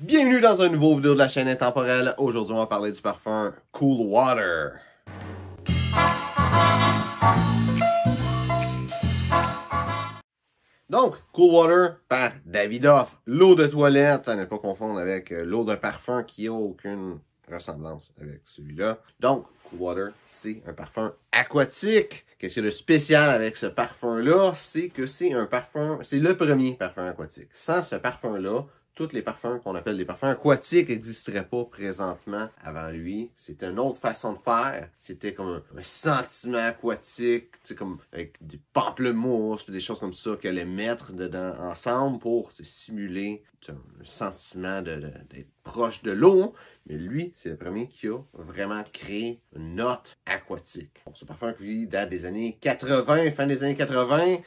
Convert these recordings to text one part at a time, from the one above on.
Bienvenue dans une nouvelle vidéo de la chaîne Intemporelle. Aujourd'hui, on va parler du parfum Cool Water. Donc, Cool Water par Davidoff. L'eau de toilette, à ne pas confondre avec l'eau de parfum qui n'a aucune ressemblance avec celui-là. Donc, Cool Water, c'est un parfum aquatique. Qu'est-ce qu'il y a de spécial avec ce parfum-là? C'est que c'est un parfum, c'est le premier parfum aquatique. Sans ce parfum-là, tous les parfums qu'on appelle des parfums aquatiques n'existeraient pas présentement avant lui. C'était une autre façon de faire. C'était comme un sentiment aquatique, tu sais, comme avec des pamplemousses, des choses comme ça qu'elle allait mettre dedans ensemble pour simuler un sentiment d'être proche de l'eau. Mais lui, c'est le premier qui a vraiment créé une note aquatique. Bon, ce parfum qui date des années 80, fin des années 80,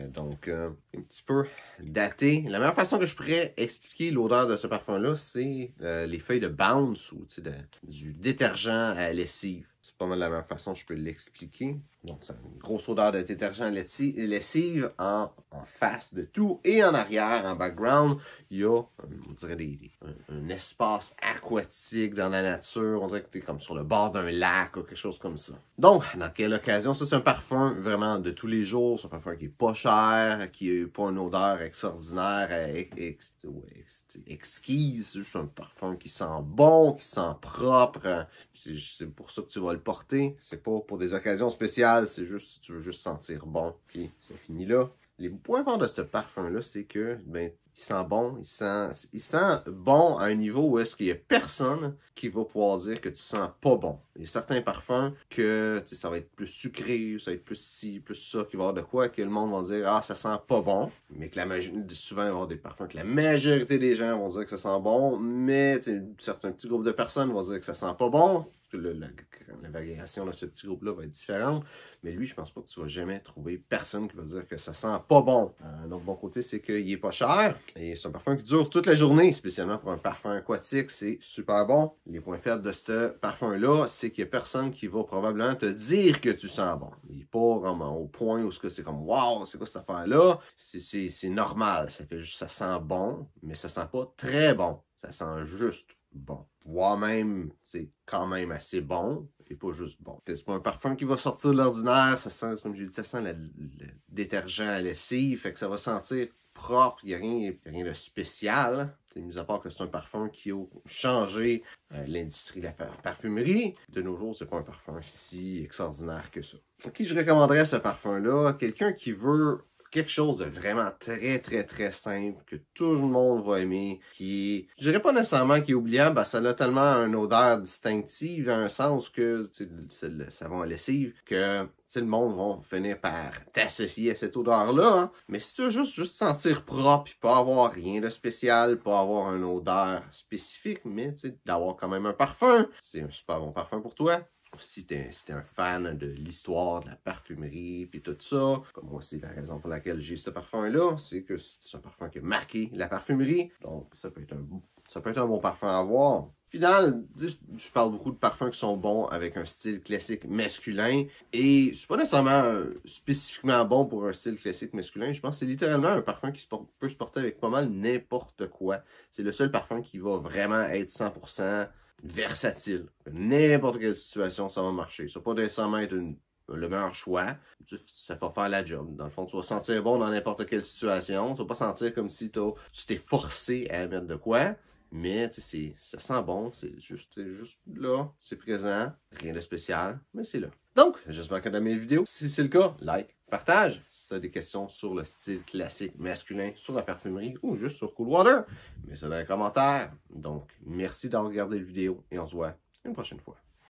donc un petit peu daté. La meilleure façon que je pourrais expliquer l'odeur de ce parfum-là, c'est les feuilles de Bounce ou du détergent à lessive. C'est pas mal la meilleure façon que je peux l'expliquer. Donc, c'est une grosse odeur de détergent à lessive en face de tout. Et en arrière, en background, il y a, on dirait, un espace aquatique dans la nature. On dirait que tu es comme sur le bord d'un lac ou quelque chose comme ça. Donc, dans quelle occasion? Ça, c'est un parfum vraiment de tous les jours. C'est un parfum qui est pas cher, qui n'a pas une odeur extraordinaire, exquise. C'est juste un parfum qui sent bon, qui sent propre. C'est pour ça que tu vas le porter. C'est pas pour des occasions spéciales. C'est juste si tu veux juste sentir bon, puis ça finit là. Les points forts de ce parfum-là, c'est que, il sent bon, il sent bon à un niveau où est-ce qu'il y a personne qui va pouvoir dire que tu sens pas bon. Il y a certains parfums que, ça va être plus sucré, ça va être plus ci, plus ça, qui va y avoir de quoi que le monde va dire, ah, ça sent pas bon. Mais que souvent, il va y avoir des parfums que la majorité des gens vont dire que ça sent bon, mais, certains petits groupes de personnes vont dire que ça sent pas bon. La variation de ce petit groupe-là va être différente. Mais lui, je pense pas que tu vas jamais trouver personne qui va dire que ça sent pas bon. Un autre bon côté, c'est qu'il est pas cher. Et c'est un parfum qui dure toute la journée, spécialement pour un parfum aquatique. C'est super bon. Les points faibles de ce parfum-là, c'est qu'il y a personne qui va probablement te dire que tu sens bon. Il est pas comme au point où c'est comme « Wow, c'est quoi cette affaire-là? » C'est normal. Ça sent bon, mais ça sent pas très bon. Ça sent juste bon. Voire même, c'est quand même assez bon et pas juste bon. C'est pas un parfum qui va sortir de l'ordinaire. Ça sent, comme j'ai dit, ça sent le détergent à lessive. Fait que ça va sentir propre. Il n'y a rien de spécial. Mis à part que c'est un parfum qui a changé l'industrie de la parfumerie. De nos jours, c'est pas un parfum si extraordinaire que ça. À qui je recommanderais ce parfum-là? Quelqu'un qui veut quelque chose de vraiment très, très, très simple que tout le monde va aimer, qui est, je dirais pas nécessairement qui est oubliable, ça a tellement une odeur distinctive, dans un sens que, le savon à lessive, que le monde va finir par t'associer à cette odeur-là. Hein. Mais si tu veux juste sentir propre, puis pas avoir rien de spécial, pas avoir une odeur spécifique, mais d'avoir quand même un parfum, c'est un super bon parfum pour toi. Si t'es un fan de l'histoire, de la parfumerie, puis tout ça, comme moi, c'est la raison pour laquelle j'ai ce parfum-là, c'est que c'est un parfum qui a marqué la parfumerie, donc ça peut être un bon parfum à avoir. Au final, je parle beaucoup de parfums qui sont bons avec un style classique masculin, et c'est pas nécessairement spécifiquement bon pour un style classique masculin, je pense que c'est littéralement un parfum qui peut se porter avec pas mal n'importe quoi. C'est le seul parfum qui va vraiment être 100% versatile. N'importe quelle situation, ça va marcher. Ça va pas nécessairement être le meilleur choix. Ça va faire la job. Dans le fond, tu vas sentir bon dans n'importe quelle situation. Tu vas pas sentir comme si tu t'es forcé à mettre de quoi. Mais ça sent bon. C'est juste là. C'est présent. Rien de spécial. Mais c'est là. Donc, j'espère que tu as aimé la vidéo. Si c'est le cas, like, partage. Si tu as des questions sur le style classique masculin, sur la parfumerie ou juste sur Cool Water, mets ça dans les commentaires. Donc, merci d'avoir regardé la vidéo et on se voit une prochaine fois.